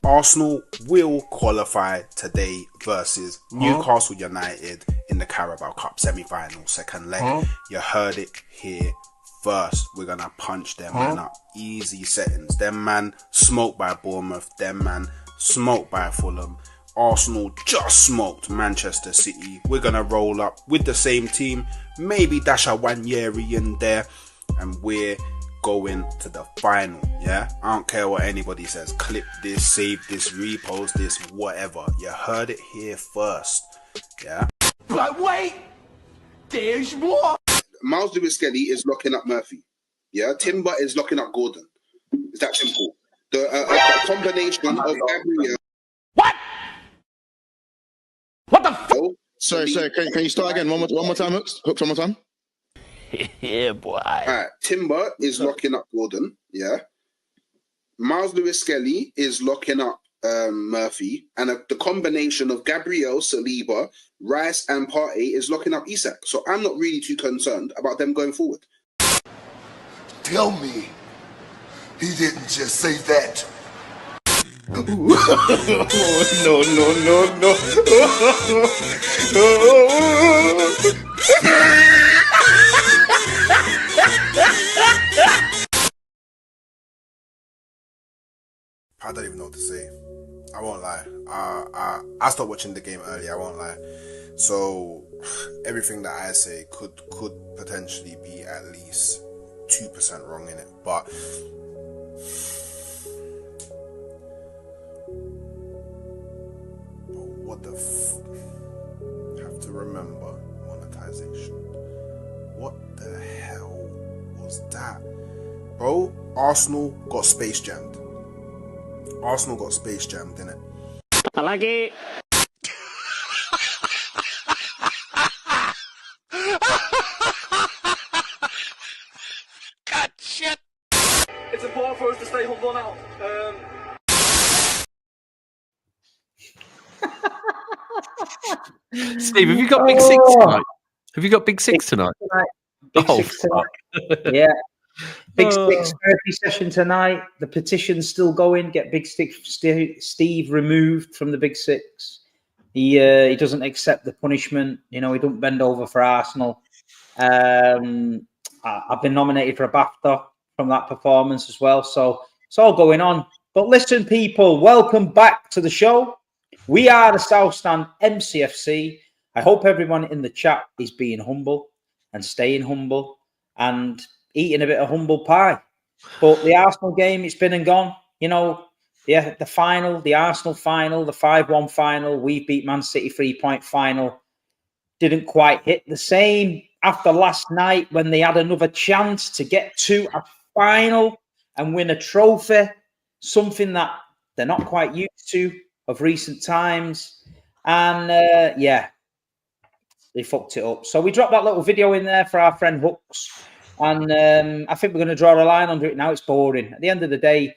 Arsenal will qualify today versus Newcastle United in the Carabao Cup semi-final, second leg. You heard it here first. We're gonna punch them man up. Easy settings. Them man smoked by Bournemouth. Them man smoked by Fulham. Arsenal just smoked Manchester City. We're gonna roll up with the same team. Maybe dash a Wanyeri in there, and we're going to the final. Yeah, I don't care what anybody says. Clip this, save this, repost this, whatever. You heard it here first. Yeah. But wait, there's more. Miles Lewis-Skelly is locking up Murphy. Yeah, Timber is locking up Gordon. It's that simple. The a combination of Gabriel. What the f? Sorry. Can you start again? One more time, Hooks. Hooks, one more time. Yeah, boy. Alright, Timber is locking up Gordon. Yeah. Miles Lewis-Skelly is locking up Murphy, and the combination of Gabriel, Saliba, Reis, and Partey is locking up Isak. So I'm not really too concerned about them going forward. Tell me, he didn't just say that. No. I don't even know what to say. I won't lie. I stopped watching the game early. I won't lie. So everything that I say could potentially be at least 2% wrong in it. But what the have to remember monetization. What the hell was that, bro? Arsenal got space jammed. Arsenal got space jammed, didn't it? I like it. God, shit. It's important for us to stay humble now. Steve, have you got Big Six tonight? Have you got Big Six tonight? Big Six tonight. Yeah. Big Six therapy session tonight. The petition's still going. Get Big Six Steve removed from the Big Six. He doesn't accept the punishment. You know, he don't bend over for Arsenal. I've been nominated for a BAFTA from that performance as well. So it's all going on. But listen, people, welcome back to the show. We are the South Stand MCFC. I hope everyone in the chat is being humble and staying humble and eating a bit of humble pie. But the Arsenal game, it's been and gone. You know, yeah, the final, the Arsenal final, the 5-1 final, we beat Man City 3-point final. Didn't quite hit the same after last night when they had another chance to get to a final and win a trophy, something that they're not quite used to of recent times. And yeah, they fucked it up. So we dropped that little video in there for our friend Hooks. And I think we're going to draw a line under it now. It's boring. At the end of the day,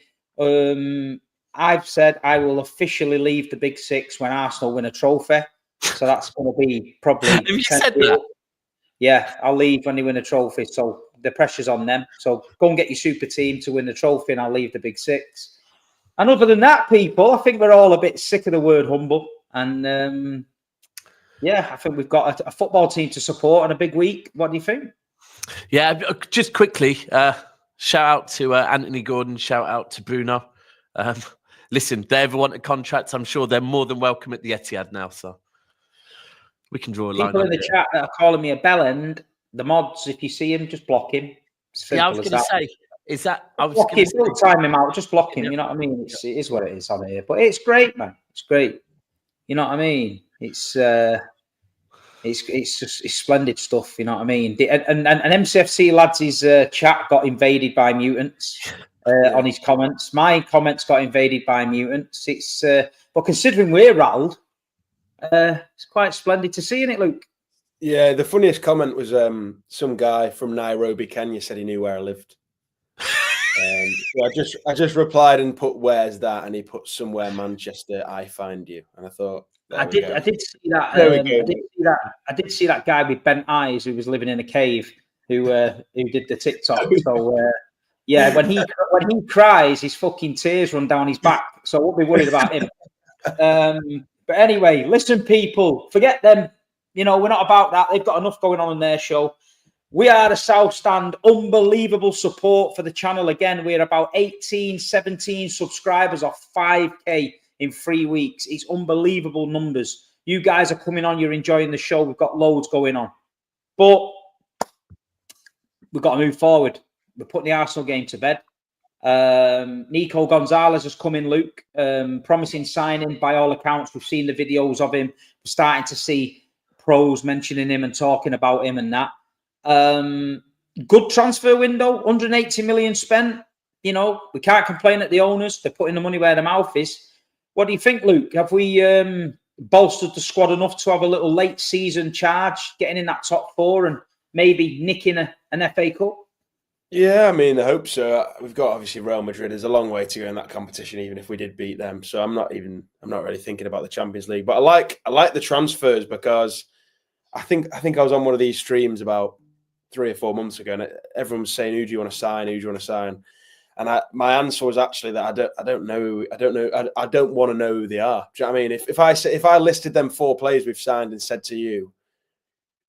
I've said I will officially leave the Big Six when Arsenal win a trophy. So that's going to be probably... Have you said that? Yeah, I'll leave when they win a trophy. So the pressure's on them. So go and get your super team to win the trophy and I'll leave the Big Six. And other than that, people, I think we're all a bit sick of the word humble. And yeah, I think we've got a football team to support on a big week. What do you think? Yeah, just quickly, shout out to Anthony Gordon, shout out to Bruno. Listen, they ever want a contract, I'm sure they're more than welcome at the Etihad now, so we can draw a line. People in the chat that are calling me a bellend, the mods, if you see him, just block him. Yeah, I was going to say, is that... I was block him, don't time him out, just block him, you know what I mean? It is what it is on here, but it's great, man. It's great. You know what I mean? It's splendid stuff, you know what I mean? And MCFC lads, his chat got invaded by mutants on his comments. My comments got invaded by mutants. It's but considering we're rattled, it's quite splendid to see, isn't it, Luke? Yeah, the funniest comment was some guy from Nairobi, Kenya, said he knew where I lived. So I just replied and put "Where's that?" and he put "Somewhere Manchester. I find you." And I thought. I did see that. I did see that guy with bent eyes who was living in a cave who did the TikTok. So Yeah, when he cries, his fucking tears run down his back. So I won't be worried about him. But anyway, listen, people, forget them. You know, we're not about that. They've got enough going on in their show. We are the South Stand. Unbelievable support for the channel. Again, we're about 18, 17 subscribers off 5K in 3 weeks. It's unbelievable numbers. You guys are coming on. You're enjoying the show. We've got loads going on. But we've got to move forward. We're putting the Arsenal game to bed. Nico Gonzalez has come in, Luke. Promising signing by all accounts. We've seen the videos of him. We're starting to see pros mentioning him and talking about him and that. Good transfer window, 180 million spent. You know, we can't complain at the owners. They're putting the money where their mouth is. What do you think, Luke? Have we bolstered the squad enough to have a little late season charge, getting in that top 4 and maybe nicking an FA Cup? Yeah, I mean, I hope so. We've got obviously Real Madrid. There's a long way to go in that competition, even if we did beat them. So I'm not really thinking about the Champions League. But I like the transfers because I think I was on one of these streams about 3 or 4 months ago, and everyone was saying, "Who do you want to sign? Who do you want to sign?" And my answer was actually that I don't know. I don't want to know who they are. Do you know what I mean? If I listed them 4 players we've signed and said to you,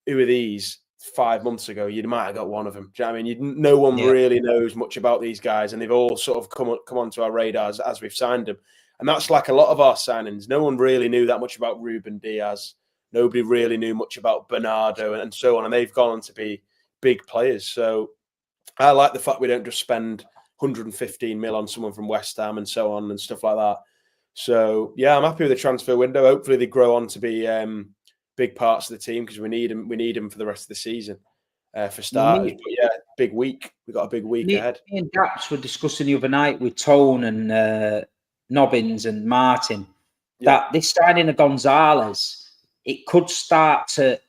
"Who are these?" 5 months ago, you might have got one of them. Do you know what I mean? No one really knows much about these guys, and they've all sort of come onto our radars as we've signed them. And that's like a lot of our signings. No one really knew that much about Ruben Diaz. Nobody really knew much about Bernardo and so on, and they've gone on to be big players. So I like the fact we don't just spend 115 mil on someone from West Ham and so on and stuff like that. So yeah, I'm happy with the transfer window. Hopefully they grow on to be big parts of the team because we need them. We need them for the rest of the season for starters. But yeah, big week. We've got a big week ahead. Me and Daps were discussing the other night with Tone and Nobbins and Martin that this signing of Gonzalez, it could start to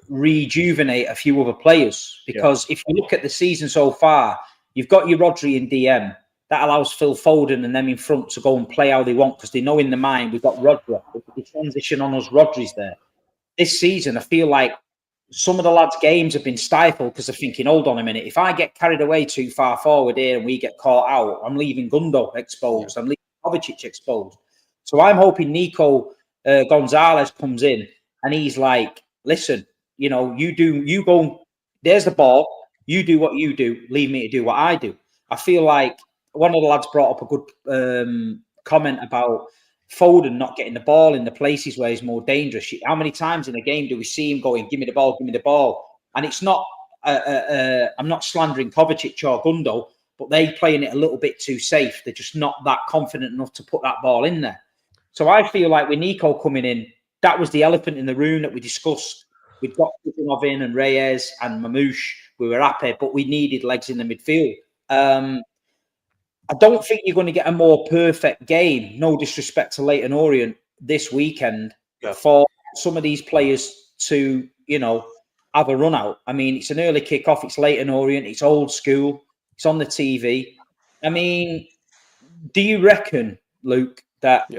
rejuvenate a few other players because if you look at the season so far, you've got your Rodri in DM. That allows Phil Foden and them in front to go and play how they want because they know in the mind we've got Rodri. The transition on us, Rodri's there. This season, I feel like some of the lads' games have been stifled because they're thinking, hold on a minute, if I get carried away too far forward here and we get caught out, I'm leaving Gundo exposed. I'm leaving Kovacic exposed. So I'm hoping Nico Gonzalez comes in and he's like, listen, you know, you go, there's the ball, you do what you do, leave me to do what I do. I feel like one of the lads brought up a good comment about Foden not getting the ball in the places where he's more dangerous. How many times in a game do we see him going, give me the ball, give me the ball? And it's not, I'm not slandering Kovacic or Gundo, but they're playing it a little bit too safe. They're just not that confident enough to put that ball in there. So I feel like with Nico coming in, that was the elephant in the room that we discussed. We've got Khusanov in and Reis and Marmoush. We were happy, but we needed legs in the midfield. I don't think you're going to get a more perfect game, no disrespect to Leyton Orient, this weekend for some of these players to, you know, have a run out. I mean, it's an early kickoff. It's Leyton Orient. It's old school. It's on the TV. I mean, do you reckon, Luke, that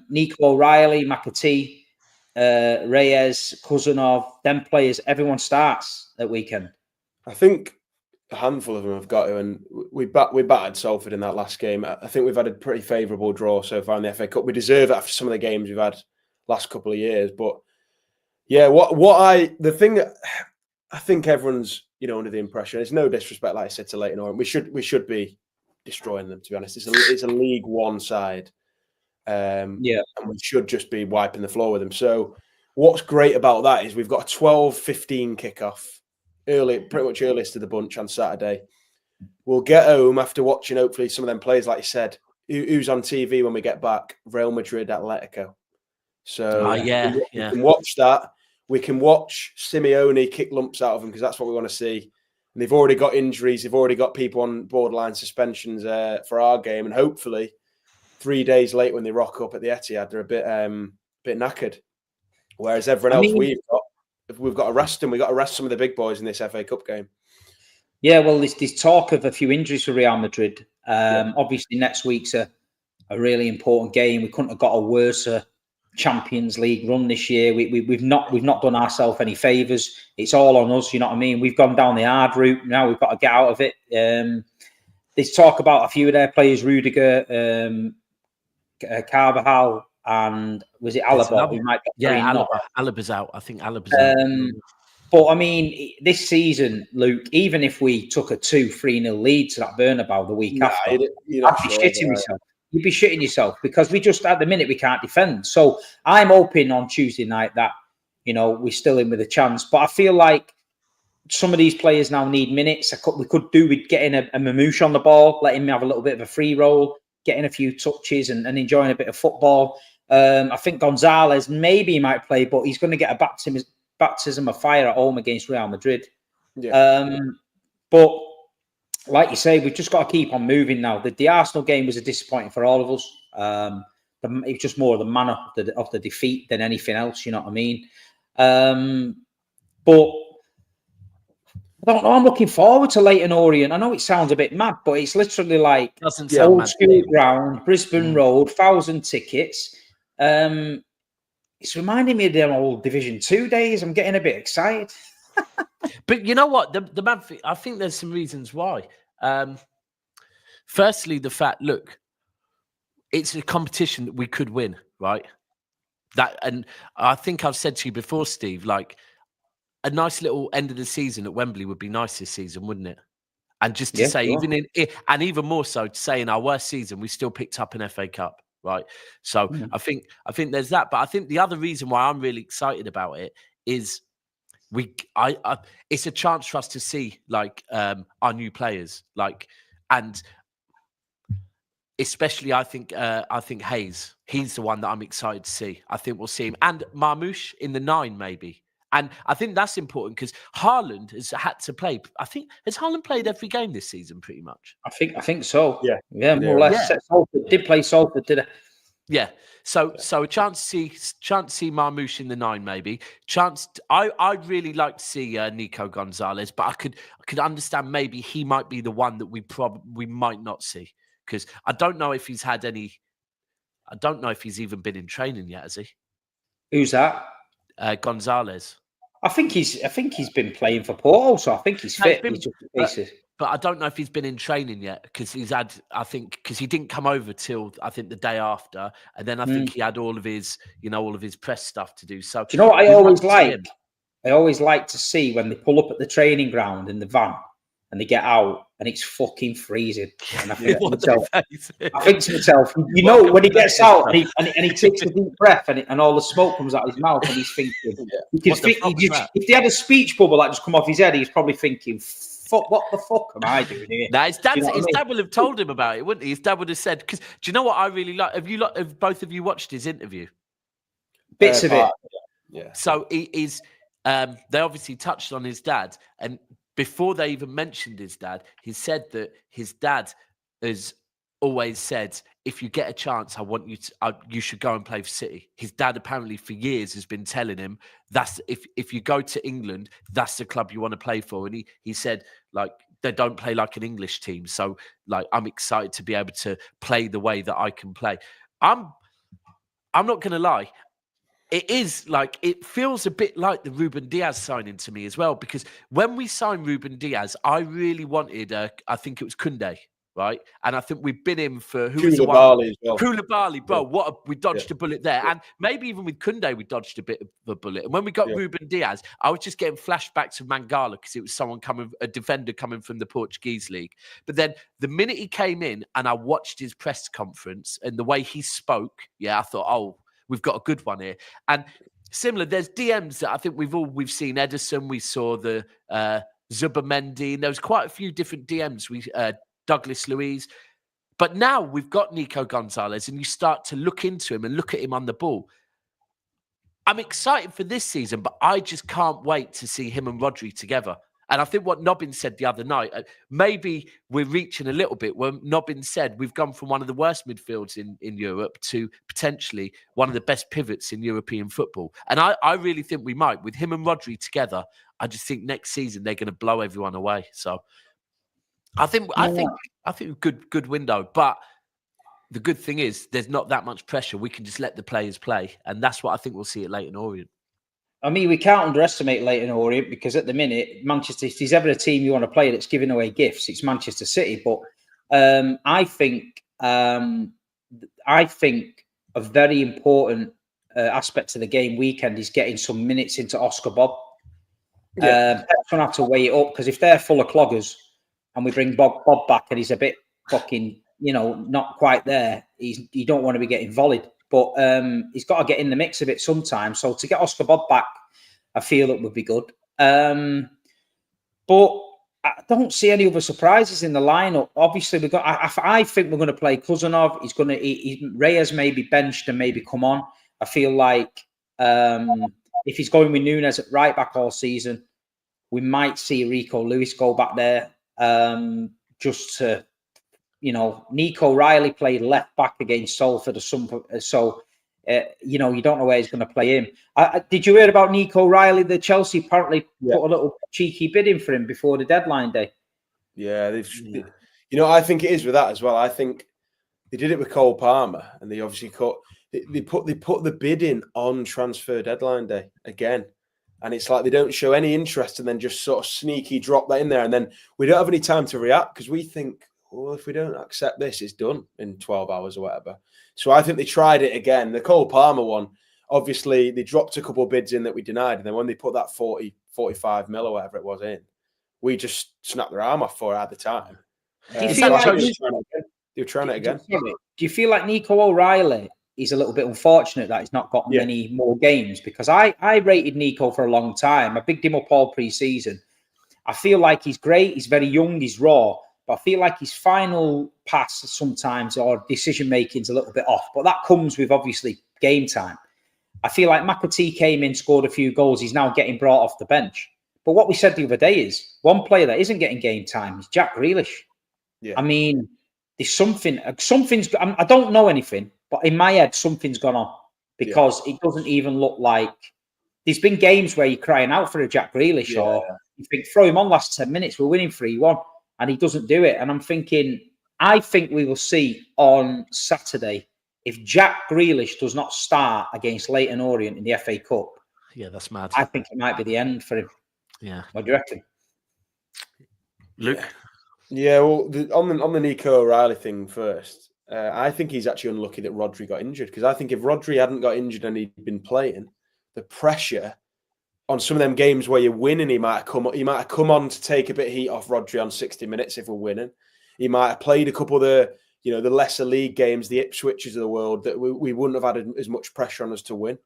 Nico O'Reilly, McAtee, Reis, Khusanov, them players, everyone starts that weekend? I think a handful of them have got to, and we battered Salford in that last game. I think we've had a pretty favourable draw so far in the FA Cup. We deserve it after some of the games we've had last couple of years. But yeah, the thing that I think everyone's, you know, under the impression, it's no disrespect, like I said, to Leyton Orient. We should be destroying them, to be honest. It's a League One side. And we should just be wiping the floor with them. So what's great about that is we've got a 12:15 kickoff. Pretty much earliest of the bunch on Saturday. We'll get home after watching, hopefully, some of them players, like you said. Who's on TV when we get back? Real Madrid, Atletico. So we can watch that. We can watch Simeone kick lumps out of them because that's what we want to see. And they've already got injuries. They've already got people on borderline suspensions for our game. And hopefully, 3 days later when they rock up at the Etihad, they're a bit knackered. Whereas everyone else we've got to rest them. We've got to rest some of the big boys in this FA Cup game. Yeah, well, there's talk of a few injuries for Real Madrid. Obviously, next week's a really important game. We couldn't have got a worse Champions League run this year. We've not done ourselves any favours. It's all on us. You know what I mean? We've gone down the hard route. Now we've got to get out of it. There's talk about a few of their players, Rudiger, Carvajal, and was it Alaba? Who might Alaba's out. I think Alaba's out. But I mean, this season, Luke, even if we took a 2-3-0 lead to that Bernabeu the week after, I'd be shitting myself. You'd be shitting yourself because we just, at the minute, we can't defend. So I'm hoping on Tuesday night that, we're still in with a chance. But I feel like some of these players now need minutes. We could do with getting a Marmoush on the ball, letting him have a little bit of a free roll, getting a few touches and enjoying a bit of football. I think Gonzalez, maybe he might play, but he's going to get a baptism of fire at home against Real Madrid. Yeah. But like you say, we've just got to keep on moving now. The Arsenal game was a disappointing for all of us. It was just more of the manner of the defeat than anything else. You know what I mean? But I don't know. I'm looking forward to Leyton Orient. I know it sounds a bit mad, but it's literally like old school ground, Brisbane Road, 1,000 tickets. It's reminding me of them old Division 2 days. I'm getting a bit excited. But you know what? The mad thing, I think there's some reasons why. Firstly, the fact, look, it's a competition that we could win, right? And I think I've said to you before, Steve, like a nice little end of the season at Wembley would be nice this season, wouldn't it? And just to say, even more so, to say in our worst season, we still picked up an FA Cup, right? So I think there's that. But I think the other reason why I'm really excited about it is it's a chance for us to see like our new players, like, and especially I think Hayes, he's the one that I'm excited to see. I think we'll see him, and Marmoush in the 9 maybe. And I think that's important because Haaland has had to play. I think, has Haaland played every game this season pretty much? I think so. Yeah, more or less. Yeah. Salford did play Salford, did it? Yeah. So a chance to see Marmoush in the 9 maybe. I'd really like to see Nico Gonzalez, but I could understand maybe he might be the one that we might not see, because I don't know if he's had any. I don't know if he's even been in training yet, has he? Who's that? Gonzalez. I think he's been playing for Porto, so I think he's fit. But I don't know if he's been in training yet, because because he didn't come over till I think the day after, and then I think he had all of his press stuff to do. So do you know what I always like? I always like to see when they pull up at the training ground in the van and they get out and it's fucking freezing. And I think to myself, when he gets out and he takes a deep breath and all the smoke comes out of his mouth and he's thinking, if he had a speech bubble that just come off his head, he's probably thinking, fuck, what the fuck am I doing here? His dad would have told him about it, wouldn't he? His dad would have said, because do you know what I really like? Have both of you watched his interview? Bits of it. Yeah. So they obviously touched on his dad, and before they even mentioned his dad, he said that his dad has always said, if you get a chance, I want you to, you should go and play for City. His dad apparently for years has been telling him that's if you go to England, that's the club you want to play for. And he said, like, they don't play like an English team. So like, I'm excited to be able to play the way that I can play. I'm not going to lie. It feels a bit like the Ruben Diaz signing to me as well, because when we signed Ruben Diaz, I really wanted, I think it was Koundé, right? And I think we've been in for Koulibaly as well. Koulibaly, bro, we dodged a bullet there. And maybe even with Koundé, we dodged a bit of a bullet. And when we got Ruben Diaz, I was just getting flashbacks of Mangala because it was a defender coming from the Portuguese league. But then the minute he came in and I watched his press conference and the way he spoke, I thought, oh, we've got a good one here. And similar, there's DMs that I think we've seen Ederson, we saw the Zubamendi, and there was quite a few different DMs. Douglas Luiz. But now we've got Nico Gonzalez and you start to look into him and look at him on the ball. I'm excited for this season, but I just can't wait to see him and Rodri together. And I think what Nobbin said the other night, maybe we're reaching a little bit when Nobbin said we've gone from one of the worst midfields in Europe to potentially one of the best pivots in European football. And I really think we might. With him and Rodri together, I just think next season they're going to blow everyone away. So I think good window. But the good thing is there's not that much pressure. We can just let the players play. And that's what I think we'll see at Leyton Orient. I mean, we can't underestimate Leyton Orient because at the minute, Manchester, if there's ever a team you want to play that's giving away gifts, it's Manchester City. But I think a very important aspect of the game weekend is getting some minutes into Oscar Bob. Pep's going to have to weigh it up because if they're full of cloggers and we bring Bob back and he's a bit fucking, not quite there, you don't want to be getting volleyed. But he's got to get in the mix of it sometimes. So to get Oscar Bob back, I feel it would be good. But I don't see any other surprises in the lineup. Obviously, we've got. I think we're going to play Khusanov. Reis maybe benched and maybe come on. I feel like if he's going with Nunes at right back all season, we might see Rico Lewis go back there just to, Nico Riley played left back against Salford or something. So, you don't know where he's going to play him. Did you hear about Nico Riley? The Chelsea apparently put a little cheeky bid in for him before the deadline day. Yeah, I think it is with that as well. I think they did it with Cole Palmer, and they obviously they put the bid in on transfer deadline day again. And it's like they don't show any interest and then just sort of sneaky drop that in there. And then we don't have any time to react because we think, well, if we don't accept this, it's done in 12 hours or whatever. So I think they tried it again. The Cole Palmer one, obviously, they dropped a couple of bids in that we denied. And then when they put that 45 mil or whatever it was in, we just snapped their arm off for it at the time. Do you feel like they were trying it again? Do you feel like Nico O'Reilly is a little bit unfortunate that he's not got many more games? Because I rated Nico for a long time. I bigged him up all pre-season. I feel like he's great. He's very young. He's raw. But I feel like his final pass sometimes or decision-making is a little bit off. But that comes with, obviously, game time. I feel like McAtee came in, scored a few goals. He's now getting brought off the bench. But what we said the other day is one player that isn't getting game time is Jack Grealish. Yeah. I mean, there's something's. I don't know anything, but in my head, something's gone on because it doesn't even look like. There's been games where you're crying out for a Jack Grealish, or you think throw him on last 10 minutes, we're winning 3-1, and he doesn't do it. And I'm thinking, I think we will see on Saturday if Jack Grealish does not start against Leyton Orient in the FA Cup. Yeah, that's mad. I think it might be the end for him. Yeah. What do you reckon, Luke? Yeah, well, on the Nico O'Reilly thing first, I think he's actually unlucky that Rodri got injured, because I think if Rodri hadn't got injured and he'd been playing, the pressure on some of them games where you're winning, he might have come on to take a bit of heat off Rodri on 60 minutes if we're winning. He might have played a couple of the lesser league games, the Ipswiches of the world, that we wouldn't have had as much pressure on us to win.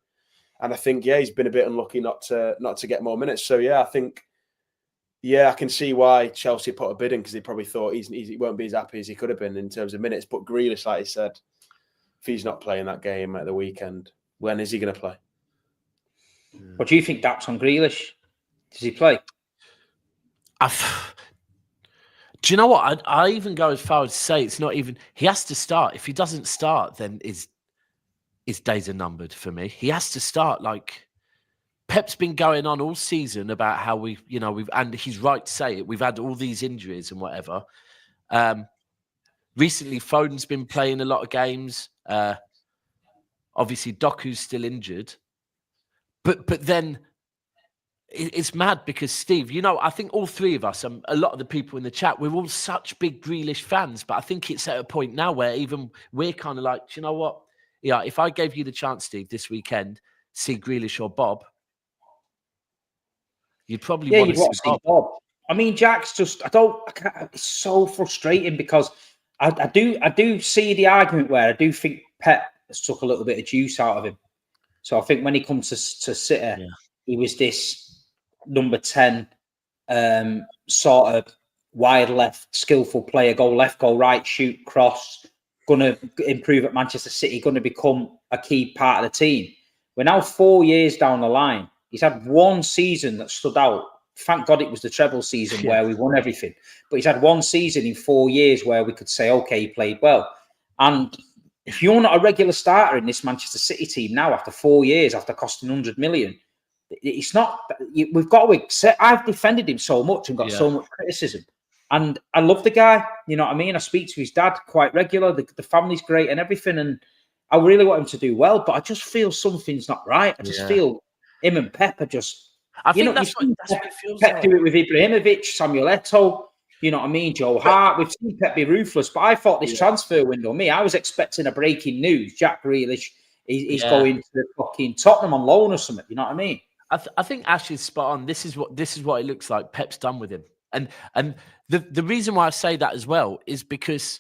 And I think, he's been a bit unlucky not to get more minutes. So, I think, I can see why Chelsea put a bid in, because they probably thought he won't be as happy as he could have been in terms of minutes. But Grealish, like he said, if he's not playing that game at the weekend, when is he going to play? What do you think, Dax, on Grealish? Does he play? Do you know what? I even go as far as to say it's not even... He has to start. If he doesn't start, then his days are numbered for me. He has to start. Like, Pep's been going on all season about how we've, and he's right to say it, we've had all these injuries and whatever. Recently, Foden's been playing a lot of games. Obviously, Doku's still injured. But then it's mad because, Steve, I think all three of us, a lot of the people in the chat, we're all such big Grealish fans. But I think it's at a point now where even we're kind of like, do you know what? Yeah, if I gave you the chance, Steve, this weekend, see Grealish or Bob, you'd probably want to see Bob. I mean, Jack's just, it's so frustrating because I do see the argument where I do think Pep has took a little bit of juice out of him. So I think when he comes to City, he was this number 10 sort of wide left, skillful player, go left, go right, shoot, cross, going to improve at Manchester City, going to become a key part of the team. We're now 4 years down the line. He's had one season that stood out. Thank God it was the treble season where we won everything. But he's had one season in 4 years where we could say, okay, he played well. And if you're not a regular starter in this Manchester City team now, after 4 years, after costing 100 million, it's not. We've got to accept. I've defended him so much and got so much criticism, And I love the guy. You know what I mean? I speak to his dad quite regular. The family's great and everything. And I really want him to do well. But I just feel something's not right. I just feel him and Pep are just... I think that's what it feels Pep like. do it with Ibrahimovic, Samuel Eto'o. You know what I mean? Joe Hart. We've seen Pep be ruthless. But I thought this transfer window, I was expecting a breaking news. Jack Grealish is going to the fucking Tottenham on loan or something. You know what I mean? I think Ash is spot on. This is what it looks like. Pep's done with him, and the reason why I say that as well is because,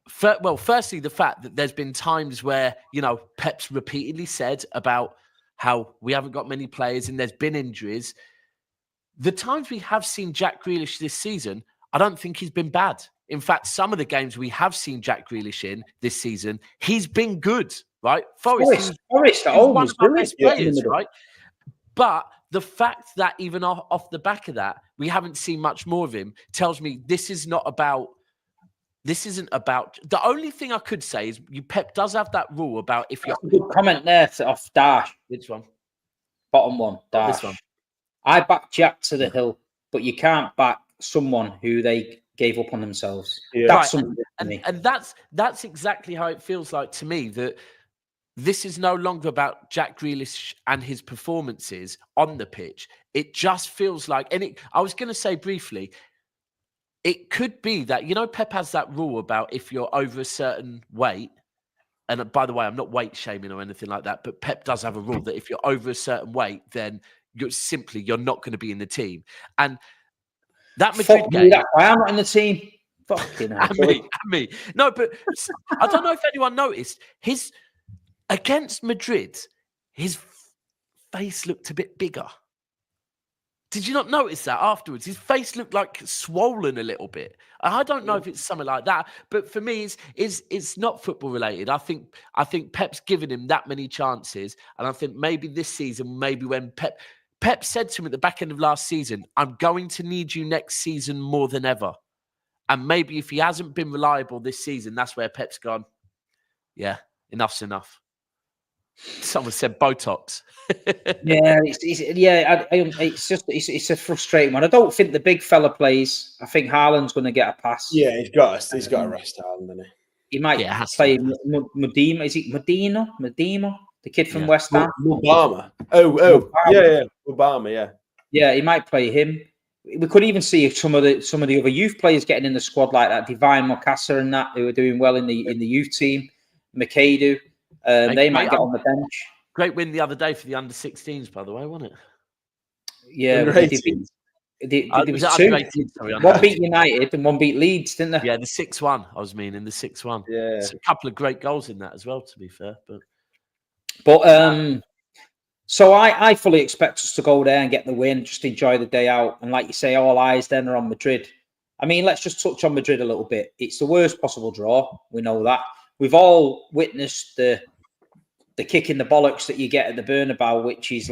firstly, the fact that there's been times where Pep's repeatedly said about how we haven't got many players and there's been injuries. The times we have seen Jack Grealish this season, I don't think he's been bad. In fact, some of the games we have seen Jack Grealish in this season, he's been good, right? Forest at home was one of our best players, right? But the fact that even off the back of that, we haven't seen much more of him tells me this isn't about. The only thing I could say is Pep does have that rule about if you're... That's a good comment there off Dash. Which one? Bottom one, Dash. This one. I back Jack to the hill, but you can't back someone who they gave up on themselves. Yeah. That's something to me. And that's exactly how it feels like to me, that this is no longer about Jack Grealish and his performances on the pitch. It just feels like, I was going to say briefly, it could be that, Pep has that rule about if you're over a certain weight, and by the way, I'm not weight shaming or anything like that, but Pep does have a rule that if you're over a certain weight, then you're not going to be in the team. And that Madrid game... I'm not in the team. Fucking hell. me. No, but I don't know if anyone noticed, against Madrid, his face looked a bit bigger. Did you not notice that afterwards? His face looked like swollen a little bit. I don't know if it's something like that, but for me, it's not football related. I think Pep's given him that many chances, and I think maybe this season, maybe when Pep said to him at the back end of last season, "I'm going to need you next season more than ever," and maybe if he hasn't been reliable this season, that's where Pep's gone. Yeah, enough's enough. Someone said Botox. It's a frustrating one. I don't think the big fella plays. I think Haaland's going to get a pass. Yeah, he's got to rest Haaland, hasn't he? He might play Medina. Is it Medina? The kid from West Ham. Obama. Yeah. Obama. Yeah. Yeah, he might play him. We could even see some of the other youth players getting in the squad, like that Divine Mokassa and that, who are doing well in the youth team. Makadu. They might get on the bench. Great win the other day for the under-16s, by the way, wasn't it? Yeah, there was two. One beat United and one beat Leeds, didn't they? Yeah, the 6-1. I was meaning the 6-1. Yeah, a couple of great goals in that as well, to be fair. But so I fully expect us to go there and get the win, just enjoy the day out, and like you say, all eyes then are on Madrid. I mean, let's just touch on Madrid a little bit. It's the worst possible draw. We know that. We've all witnessed the kick in the bollocks that you get at the Bernabeu, which is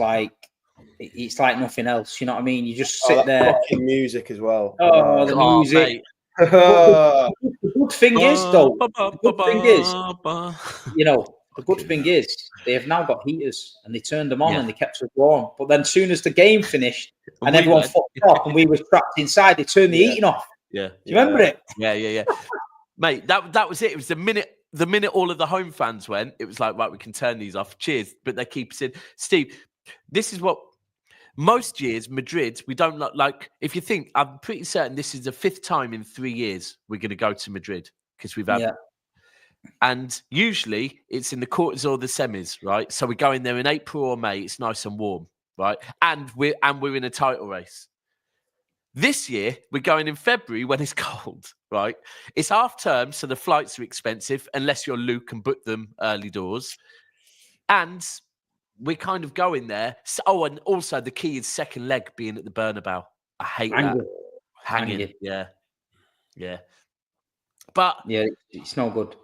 it's like nothing else. You know what I mean? You just sit there. Fucking music as well. Oh, the music. The good thing is, though, the good thing is they have now got heaters and they turned them on and they kept us warm. But then, soon as the game finished and everyone fucked off and we were trapped inside, they turned the heating off. Yeah, do you remember it? Yeah. Mate, that was it. It was the minute all of the home fans went, it was like, right, we can turn these off. Cheers. But they keep us in. Steve, this is what most years, Madrid, we don't like. If you think, I'm pretty certain this is the 5th time in 3 years we're going to go to Madrid because we've had. Yeah. And usually it's in the quarters or the semis, right? So we go in there in April or May. It's nice and warm, right? And we're in a title race. This year, we're going in February when it's cold, right? It's half term, so the flights are expensive, unless you're Luke and book them early doors. And we're kind of going there. So, and also the key is second leg being at the Bernabeu. I hate that. Hanging. Yeah. But yeah, it's no good.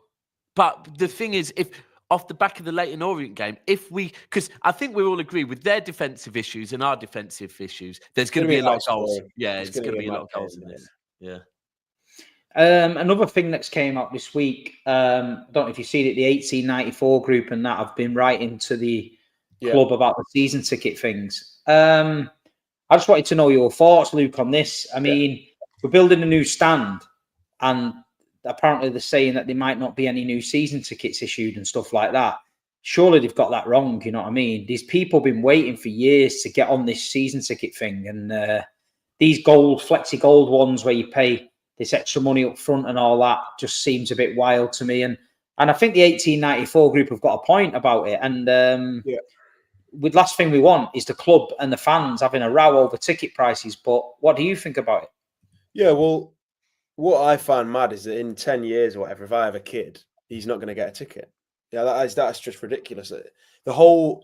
But the thing is, if off the back of the Leyton Orient game, because I think we all agree with their defensive issues and our defensive issues, there's going to be a lot of goals. Yeah, it's going to be a lot of goals in this. Yeah. Another thing that's came up this week, I don't know if you've seen it, the 1894 group and that have been writing to the club about the season ticket things. I just wanted to know your thoughts, Luke, on this. I mean, we're building a new stand, and apparently they're saying that there might not be any new season tickets issued and stuff like that. Surely they've got that wrong, you know what I mean? These people have been waiting for years to get on this season ticket thing, and these flexi gold ones where you pay this extra money up front and all that just seems a bit wild to me. And I think the 1894 group have got a point about it. And with last thing we want is the club and the fans having a row over ticket prices. But what do you think about it? Yeah, well, what I find mad is that in 10 years or whatever, if I have a kid, he's not going to get a ticket. Yeah, that's just ridiculous. The whole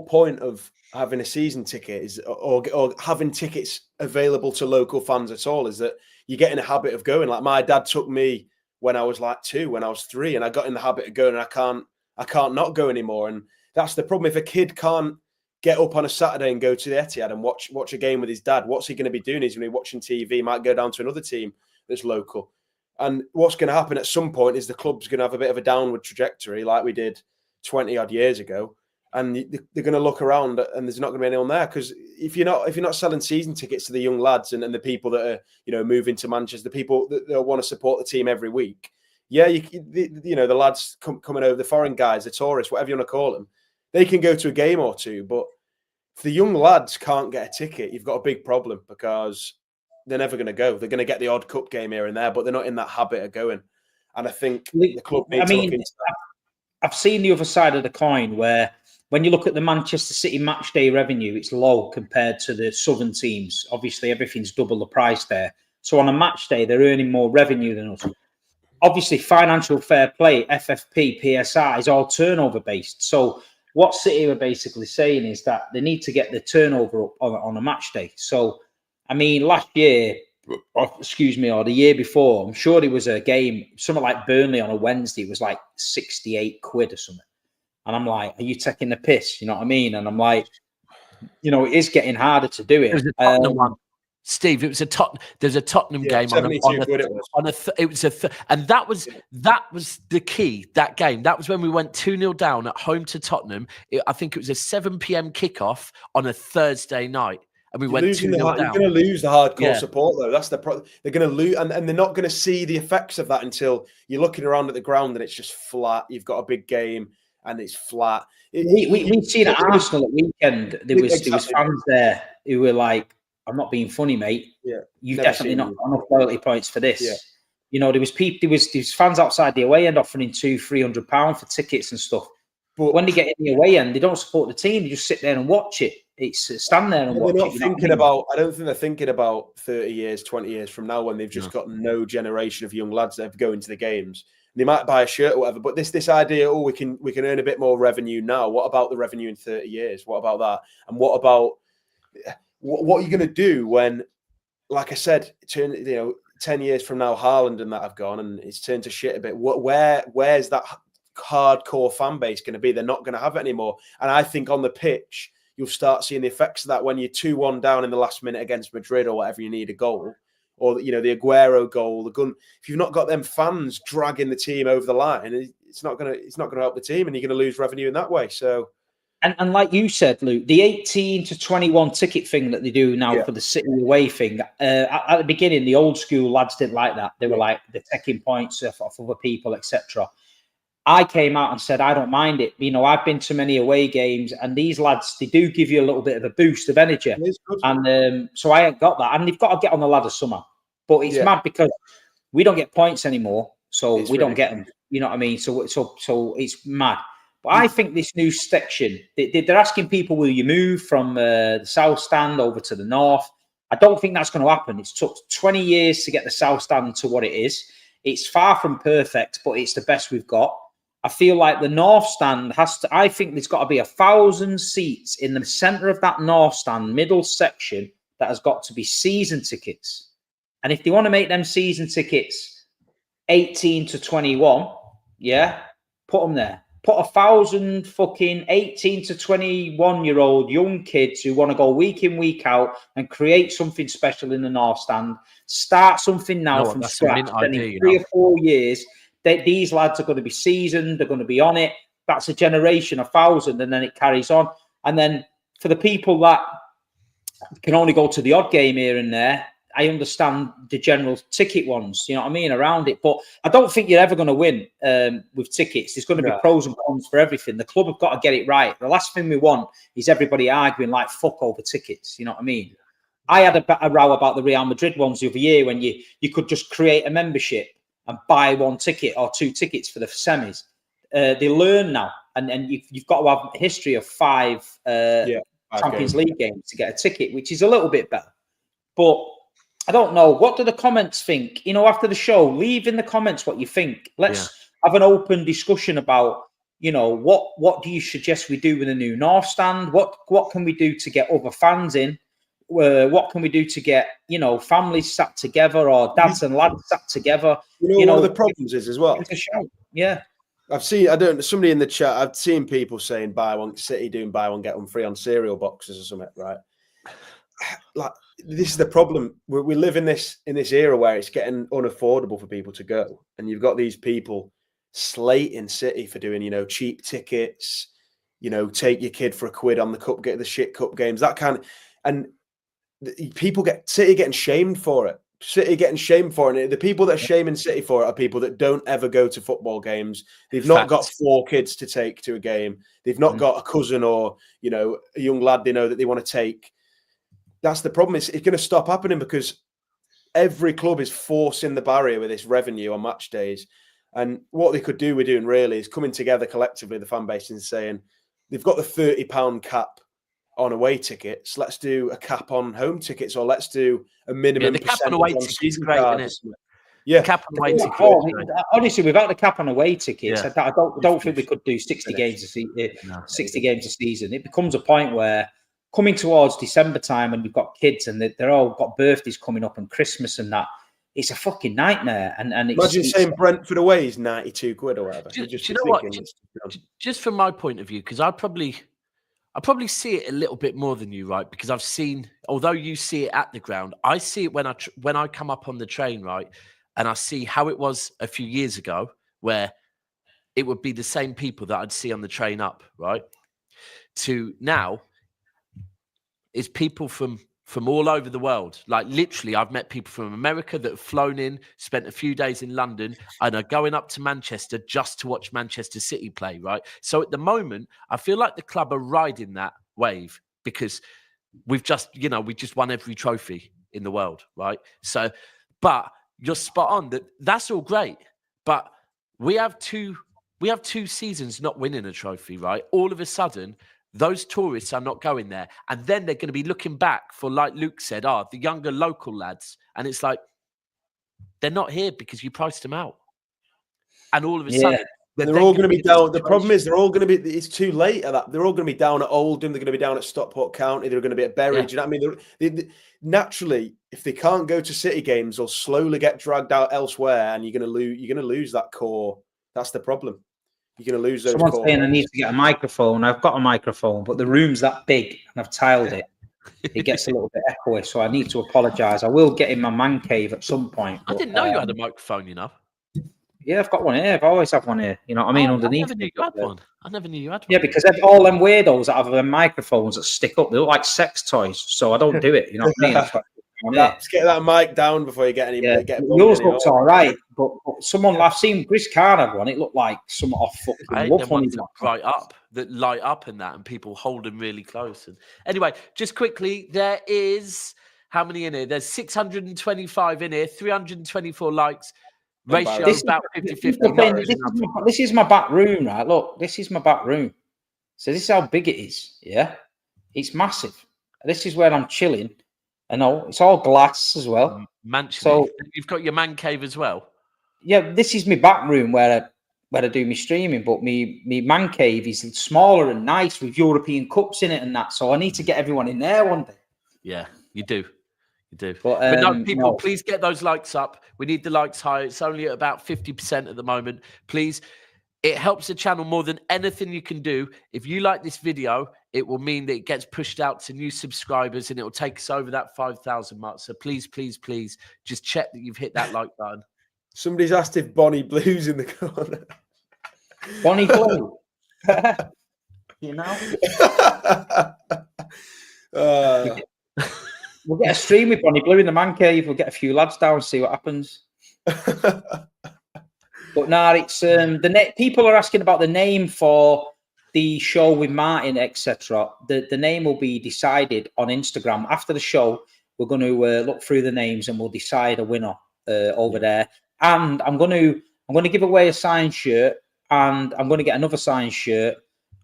point of having a season ticket is, or having tickets available to local fans at all, is that you get in a habit of going. Like my dad took me when I was like 2, when I was 3, and I got in the habit of going, and I can't not go anymore. And that's the problem. If a kid can't get up on a Saturday and go to the Etihad and watch a game with his dad, what's he going to be doing? He's going to be watching TV, might go down to another team that's local. And what's going to happen at some point is the club's going to have a bit of a downward trajectory like we did 20 odd years ago. And they're going to look around and there's not going to be anyone there. Because if you're not selling season tickets to the young lads and the people that are, moving to Manchester, the people that want to support the team every week, the lads coming over, the foreign guys, the tourists, whatever you want to call them, they can go to a game or two. But if the young lads can't get a ticket, you've got a big problem, because they're never going to go. They're going to get the odd cup game here and there, but they're not in that habit of going. And I think the club needs to look into that. I've seen the other side of the coin, where when you look at the Manchester City match day revenue, it's low compared to the southern teams. Obviously, everything's double the price there. So on a match day, they're earning more revenue than us. Obviously, financial fair play, FFP, PSI is all turnover based. So what City are basically saying is that they need to get the turnover up on a match day. So, I mean, last year, or the year before, I'm sure there was a game, something like Burnley on a Wednesday, it was like 68 quid or something. And I'm like, are you taking the piss? You know what I mean? And I'm like, it is getting harder to do it. It was a Tottenham one. Steve, it was a there's a Tottenham game and that was the key, that game. That was when we went 2-0 down at home to Tottenham. I think it was a 7 p.m. kickoff on a Thursday night. And we went 2-0 down. You're going to lose the hardcore support, though. That's the problem. They're going to lose, and they're not going to see the effects of that until you're looking around at the ground and it's just flat. You've got a big game and it's flat. We've seen at Arsenal at weekend. There was fans there who were like, "I'm not being funny, mate. Yeah, you've definitely not got enough loyalty points for this." Yeah. There was fans outside the away end offering £200-300 for tickets and stuff. But when they get in the away end, they don't support the team. They just sit there and watch it. It's stand there and watch it. I don't think they're thinking about 30 years, 20 years from now, when they've just got no generation of young lads that go into the games. They might buy a shirt or whatever, but this idea, we can earn a bit more revenue now. What about the revenue in 30 years? What about that? And what about what are you going to do when, like I said, 10 years from now, Haaland and that have gone and it's turned to shit a bit. Where's that hardcore fan base going to be? They're not going to have it anymore. And I think on the pitch, you'll start seeing the effects of that when you're 2-1 down in the last minute against Madrid or whatever, you need a goal, or the Aguero goal, the gun. If you've not got them fans dragging the team over the line, it's not going to help the team, and you're going to lose revenue in that way. So, and like you said, Luke, the 18 to 21 ticket thing that they do now for the City away thing. At the beginning, the old school lads didn't like that. They were like, they're taking points off other people, etc. I came out and said, I don't mind it. I've been to many away games, and these lads, they do give you a little bit of a boost of energy. And so I ain't got that. And they've got to get on the ladder somehow. But it's mad because we don't get points anymore. So we don't get them. You know what I mean? So it's mad. But I think this new section, they're asking people, will you move from the south stand over to the north? I don't think that's going to happen. It's took 20 years to get the south stand to what it is. It's far from perfect, but it's the best we've got. I feel like the north stand I think there's got to be 1,000 seats in the centre of that north stand, middle section, that has got to be season tickets. And if they want to make them season tickets 18 to 21, put them there. Put 1,000 fucking 18 to 21-year-old young kids who want to go week in, week out and create something special in the north stand. Start something now from scratch. Then in 3 or 4 years, these lads are going to be seasoned. They're going to be on it. That's a generation, 1,000, and then it carries on. And then for the people that can only go to the odd game here and there, I understand the general ticket ones, you know what I mean, around it. But I don't think you're ever going to win with tickets. There's going to be pros and cons for everything. The club have got to get it right. The last thing we want is everybody arguing like fuck over tickets. You know what I mean? I had a row about the Real Madrid ones the other year when you could just create a membership and buy one ticket or two tickets for the semis. They learn now, and you've got to have a history of five Champions League games to get a ticket, which is a little bit better. But I don't know. What do the comments think? You know, after the show, leave in the comments what you think. Let's have an open discussion about, you know, what do you suggest we do with the new North Stand? What can we do to get other fans in? What can we do to get, you know, families sat together or dads and lads sat together? You know, one of the problems is as well. Yeah. I've seen, somebody in the chat, I've seen people saying buy one get one free on cereal boxes or something, right? Like, this is the problem. We live in this era where it's getting unaffordable for people to go, and you've got these people slating City for doing, you know, cheap tickets, you know, take your kid for £1 on the cup, get the shit cup games, that kind of, and people City getting shamed for it. City getting shamed for it. And the people that are shaming City for it are people that don't ever go to football games. They've not got 4 kids to take to a game. They've not got a cousin or, you know, a young lad they know that they want to take. That's the problem. It's going to stop happening because every club is forcing the barrier with this revenue on match days. And what they could do, we're doing really, is coming together collectively, the fan base, and saying they've got the £30 cap on away tickets. Let's do a cap on home tickets, or let's do a minimum. The cap on away tickets is great, isn't it? Yeah, cap on away tickets. Honestly, without the cap on away tickets, I don't think we could do 60 games a season. It becomes a point where coming towards December time, and we've got kids, and they're all got birthdays coming up and Christmas and that. It's a fucking nightmare. And imagine saying Brentford away is £92 or whatever. Do you know what? Just from my point of view, because I probably see it a little bit more than you, right? Because I've seen, although you see it at the ground, I see it when I come up on the train, right? And I see how it was a few years ago, where it would be the same people that I'd see on the train up, right? To now, is people from all over the world. Like, literally, I've met people from America that have flown in, spent a few days in London, and are going up to Manchester just to watch Manchester City play, right? So at the moment, I feel like the club are riding that wave because we just won every trophy in the world, right? So, but you're spot on that's all great, but we have two seasons not winning a trophy, right? All of a sudden, those tourists are not going there. And then they're going to be looking back for, like Luke said, the younger local lads. And it's like, they're not here because you priced them out. And all of a sudden, they're all going to be down. The problem is they're all going to be, it's too late at that. They're all going to be down at Oldham. They're going to be down at Stockport County. They're going to be at Bury. Do you know what I mean? Naturally, if they can't go to City games, they'll slowly get dragged out elsewhere, and you're going to lose that core. That's the problem. You're going to lose those. Someone's saying I need to get a microphone. I've got a microphone, but the room's that big and I've tiled it. It gets a little bit echoey, so I need to apologise. I will get in my man cave at some point. I didn't know you had a microphone, you know. Yeah, I've got one here. I've always had one here. You know what I mean? Underneath. I never knew you had one. I never knew you had one. Yeah, because all them weirdos that have them microphones that stick up, they look like sex toys. So I don't do it. You know what I mean? That's what let's get that mic down before you get any. Yours looks all right, but someone I've seen Chris Carr have one. It looked like someone off fucking Love Honey. That light up and that, and people hold them really close. And anyway, just quickly, there is how many in here? There's 625 in here, 324 likes. Ratio about 50-50. This is my back room, right? Look, this is my back room. So this is how big it is. Yeah, it's massive. This is where I'm chilling. I know it's all glass as well. So you've got your man cave as well. Yeah, this is my back room where I do my streaming, but me man cave is smaller and nice with European cups in it and that. So I need to get everyone in there one day. Yeah, you do. But no, people, please get those likes up. We need the likes higher. It's only at about 50% at the moment. Please. It helps the channel more than anything you can do. If you like this video, it will mean that it gets pushed out to new subscribers and it will take us over that 5,000 mark. So please, please, please, just check that you've hit that like button. Somebody's asked if Bonnie Blue's in the corner. Bonnie Blue? You know? We'll get a stream with Bonnie Blue in the man cave. We'll get a few lads down and see what happens. But nah, it's people are asking about the name for the show with Martin, etc. The name will be decided on Instagram after the show. We're going to look through the names and we'll decide a winner over there. And I'm going to give away a signed shirt, and I'm going to get another signed shirt,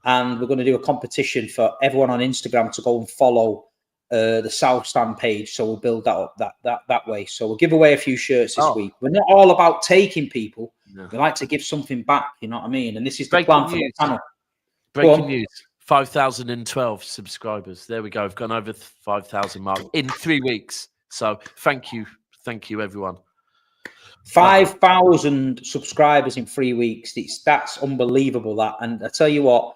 and we're going to do a competition for everyone on Instagram to go and follow the South Stand page. So we'll build that up that way. So we'll give away a few shirts this week. We're not all about taking people. No. We like to give something back. You know what I mean? And this is the plan for the channel. Breaking news. 5,012 subscribers. There we go. We've gone over the 5,000 mark in 3 weeks. So thank you, everyone. 5,000 subscribers in 3 weeks. That's unbelievable. That, and I tell you what,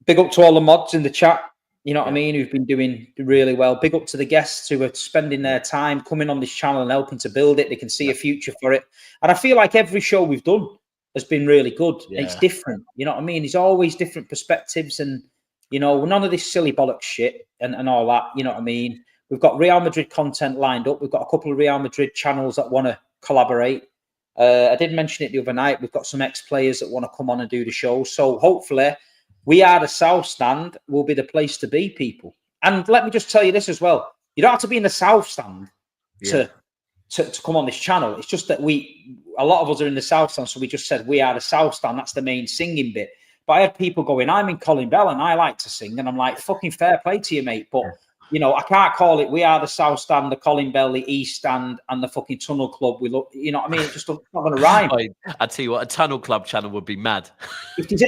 big up to all the mods in the chat. You know what I mean? Who've been doing really well. Big up to the guests who are spending their time coming on this channel and helping to build it. They can see a future for it. And I feel like every show we've done has been really good. Yeah. It's different. You know what I mean? There's always different perspectives, and, you know, none of this silly bollocks shit and all that. You know what I mean? We've got Real Madrid content lined up. We've got a couple of Real Madrid channels that want to collaborate. I did mention it the other night. We've got some ex-players that want to come on and do the show. So hopefully We Are the South Stand will be the place to be, people. And let me just tell you this as well. You don't have to be in the South Stand to come on this channel. It's just that a lot of us are in the South Stand, so we just said We Are the South Stand. That's the main singing bit. But I had people going, I'm in Colin Bell and I like to sing. And I'm like, fucking fair play to you, mate. But, you know, I can't call it We Are the South Stand, the Colin Bell, the East Stand, and the fucking Tunnel Club. We look, you know what I mean? It's just not going to rhyme. I tell you what, a Tunnel Club channel would be mad. If there's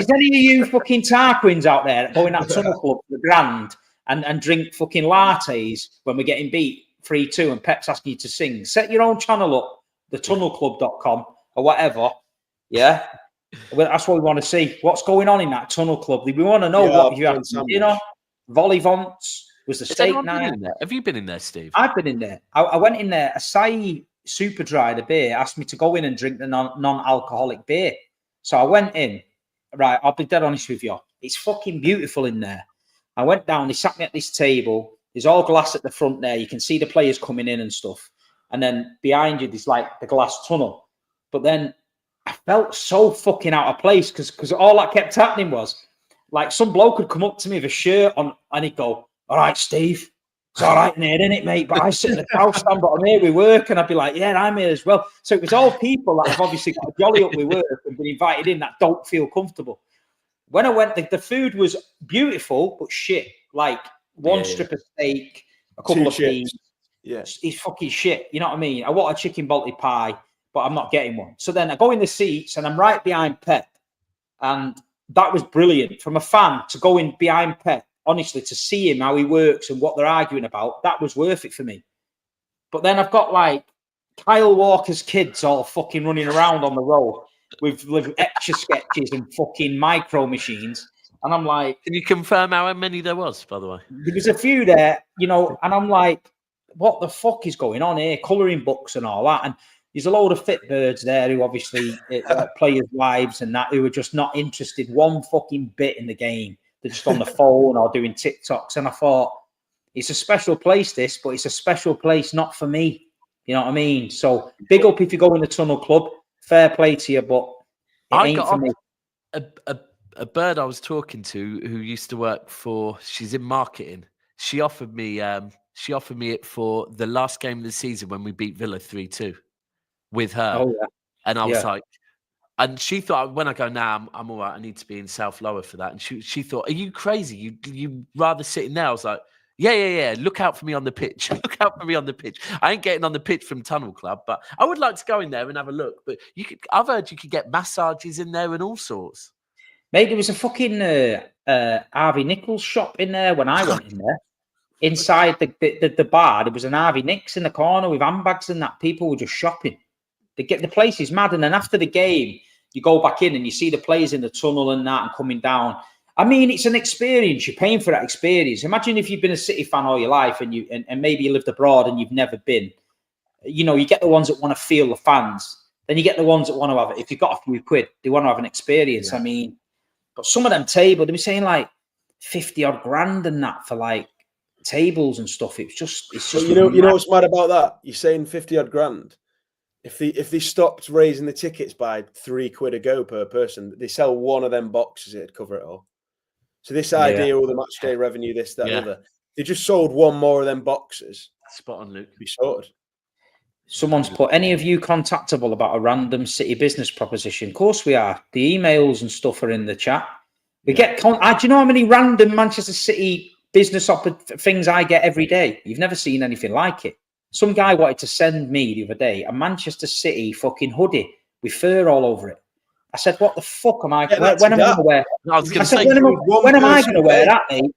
any of you fucking Tarquins out there going at Tunnel Club for the grand and drink fucking lattes when we're getting beat 3-2 and Pep's asking you to sing, set your own channel up, thetunnelclub.com or whatever. Yeah. Well, that's what we want to see. What's going on in that Tunnel Club? We want to know what you have for dinner. Volley-vonts. Was the steak night? Have you been in there, Steve? I've been in there. I went in there. Acai Super Dry, the beer, asked me to go in and drink the non-alcoholic beer. So I went in. Right, I'll be dead honest with you. It's fucking beautiful in there. I went down. They sat me at this table. There's all glass at the front there. You can see the players coming in and stuff. And then behind you, there's like the glass tunnel. But then I felt so fucking out of place because all that kept happening was like some bloke would come up to me with a shirt on and he'd go, all right, Steve, it's all right in here, isn't it, mate? But I sit in the South Stand, but I'm here with work. And I'd be like, yeah, I'm here as well. So it was all people that have obviously got a jolly up with work and been invited in that don't feel comfortable. When I went, the food was beautiful, but shit. Like one strip of steak, a couple of peas. Yeah. It's fucking shit. You know what I mean? I want a chicken balti pie, but I'm not getting one. So then I go in the seats and I'm right behind Pep. And that was brilliant. From a fan to go in behind Pep, honestly, to see him, how he works and what they're arguing about, that was worth it for me. But then I've got like Kyle Walker's kids all fucking running around on the road with extra sketches and fucking micro machines. And I'm like... Can you confirm how many there was, by the way? There was a few there, you know, and I'm like, what the fuck is going on here? Colouring books and all that. And there's a load of fit birds there who obviously players' wives and that who are just not interested one fucking bit in the game. They're just on the phone or doing TikToks. And I thought, it's a special place, this, but it's a special place not for me. You know what I mean? So big up if you go in the Tunnel Club. Fair play to you, but it ain't for me. A bird I was talking to who used to work for, she's in marketing. She offered me it for the last game of the season when we beat Villa 3-2 with her. Oh, yeah. And I was like, and she thought, when I go, I'm all right. I need to be in South Lower for that. And she thought, are you crazy? You rather sit in there? I was like, yeah. Look out for me on the pitch. Look out for me on the pitch. I ain't getting on the pitch from Tunnel Club, but I would like to go in there and have a look. But I've heard you could get massages in there and all sorts. Mate, there was a fucking Harvey Nichols shop in there when I went in there. Inside the bar, there was an Harvey Nicks in the corner with handbags and that. People were just shopping. The place is mad. And then after the game, you go back in and you see the players in the tunnel and that and coming down. I mean, it's an experience. You're paying for that experience. Imagine if you've been a City fan all your life and maybe you lived abroad and you've never been. You know, you get the ones that want to feel the fans. Then you get the ones that want to have it. If you've got a few quid, they want to have an experience. Yeah. I mean, but some of them tables, they be saying like 50 odd grand and that for like tables and stuff. It's just you know what's mad about that? You're saying 50 odd grand. If they stopped raising the tickets by £3 a go per person, they sell one of them boxes, it'd cover it all. So this idea, all the match day revenue, this, that, and other, they just sold one more of them boxes. Spot on, Luke. Be sorted. Someone's put, any of you contactable about a random City business proposition? Of course we are. The emails and stuff are in the chat. We get. Do you know how many random Manchester City business things I get every day? You've never seen anything like it. Some guy wanted to send me the other day a Manchester City fucking hoodie with fur all over it. I said, "What the fuck am I? When am I going to wear?" I said, "When am I going to wear that, mate?"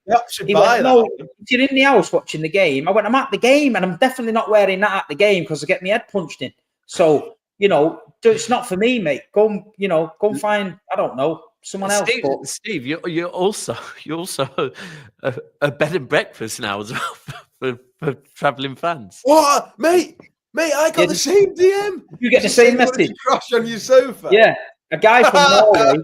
He went, "No, if you're in the house watching the game." I went, "I'm at the game, and I'm definitely not wearing that at the game because I get my head punched in." So it's not for me, mate. Go and find, I don't know, someone else. Steve, you're also a bed and breakfast now as well for travelling fans. What, mate? I got the same DM. You get the same message. Crash on your sofa. Yeah. A guy from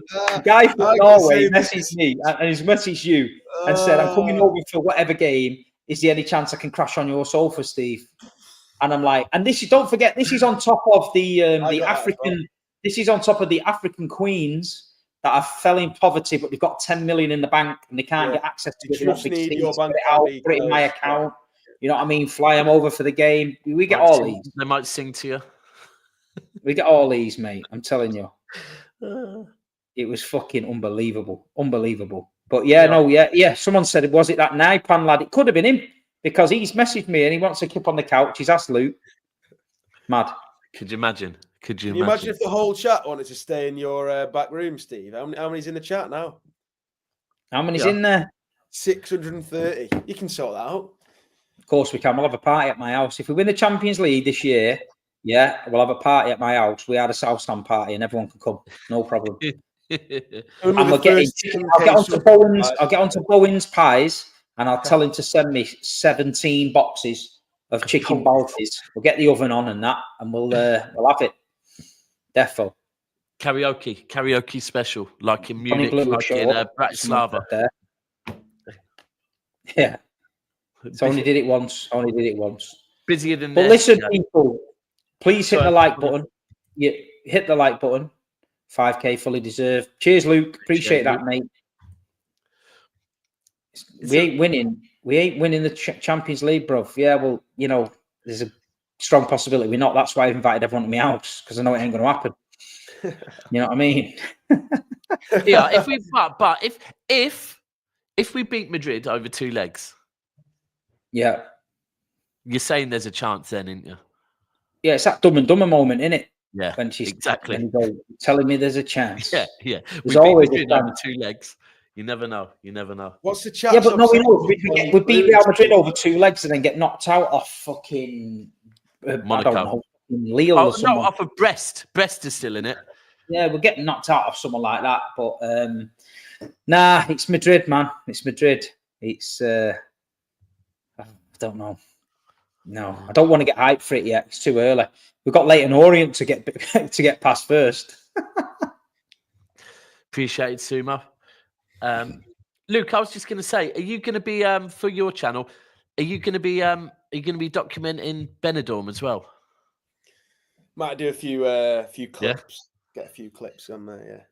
Norway, messaged me and he's messaged you and said, "I'm coming over for whatever game. Is there any chance I can crash on your sofa, Steve?" And I'm like, and don't forget, this is on top of the African. This is on top of the African queens that have fell in poverty, but they've got 10 million in the bank and they can't get access to it. Just need your bank put it in my account. You know what I mean? Fly them over for the game. We get all these. They might sing to you. We get all these, mate. I'm telling you. It was fucking unbelievable. But yeah. Someone said, was it that Naipan lad? It could have been him because he's messaged me and he wants to keep on the couch. He's asked Luke. Mad. Could you imagine? Can you imagine if the whole chat wanted to stay in your back room, Steve? How many's in the chat now? How many's in there? 630. You can sort that out. Of course we can. We'll have a party at my house. If we win the Champions League this year, we'll have a party at my house. We had a South Stand party and everyone can come. No problem. And I'll get onto Bowen's pies and I'll tell him to send me 17 boxes of chicken balties. We'll get the oven on and that and we'll have it. Defo. Karaoke special, like in Munich, like in Bratislava. Yeah. Only did it once. Busier than But listen, people, please hit the like button. Yeah, hit the like button. 5K fully deserved. Cheers, Luke. Appreciate that, mate. We ain't winning the Champions League, bro. Yeah, well, there's a strong possibility we're not. That's why I've invited everyone to my house because I know it ain't going to happen. You know what I mean? Yeah. If we beat Madrid over 2 legs. Yeah. You're saying there's a chance then, isn't you? Yeah, it's that Dumb and Dumber moment, isn't it? Yeah, when she's exactly telling me there's a chance. Yeah. There's we always beat Madrid over 2 legs. You never know. What's the chance? Yeah, but no, we beat Real Madrid over 2 legs and then get knocked out off fucking Monaco. I don't know, Lille or someone. No, off of Brest. Brest is still in it. Yeah, we're getting knocked out of someone like that. But nah, it's Madrid, man. It's Madrid. It's I don't know. No, I don't want to get hyped for it yet. It's too early. We've got LEYTON ORIENT to get past first. Appreciate it, Sumo. Luke, I was just going to say, are you going to be for your channel? Are you going to be documenting Benidorm as well? Might do a few clips. Yeah. Get a few clips on there.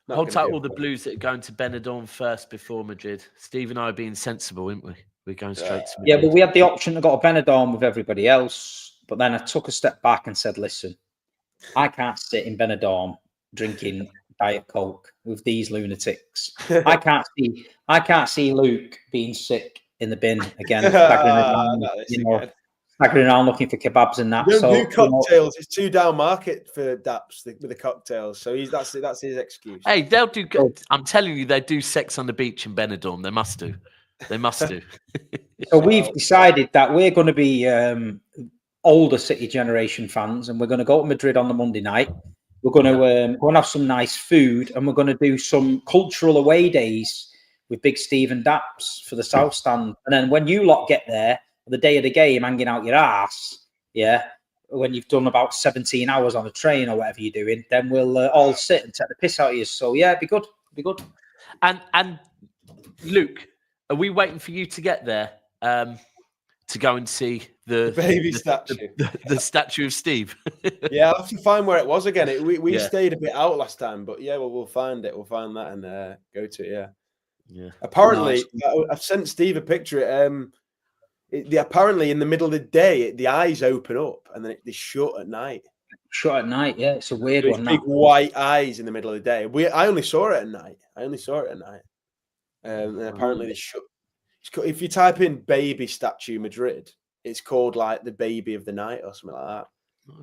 Yeah. Hold tight all the Blues that are going to Benidorm first before Madrid. Steve and I are being sensible, aren't we? We're going straight to Madrid. Yeah, but we had the option to go to Benidorm with everybody else. But then I took a step back and said, listen, I can't sit in Benidorm drinking Diet Coke with these lunatics. I can't see Luke being sick in the bin again, staggering around looking for kebabs and that. Don't do cocktails. It's too down market for Daps with the cocktails. So that's his excuse. Hey, they'll do good. I'm telling you, they do sex on the beach in Benidorm. They must do. So we've decided that we're going to be older City generation fans, and we're going to go to Madrid on the Monday night. We're going to go and have some nice food, and we're going to do some cultural away days with Big Steve and Daps for the South Stand. And then when you lot get there, the day of the game, hanging out your ass, when you've done about 17 hours on a train or whatever you're doing, then we'll all sit and take the piss out of you. So yeah, it'd be good. And Luke, are we waiting for you to get there to go and see the baby statue, the statue of Steve. Yeah, I'll have to find where it was again. We stayed a bit out last time, but yeah, we'll find it. We'll find that and go to it. Yeah. Apparently, I've sent Steve a picture. Apparently, in the middle of the day, the eyes open up and then they shut at night. Shut at night, yeah. It's a weird one. Big white eyes in the middle of the day. I only saw it at night. And apparently they shut. If you type in "baby statue Madrid," it's called like the baby of the night or something like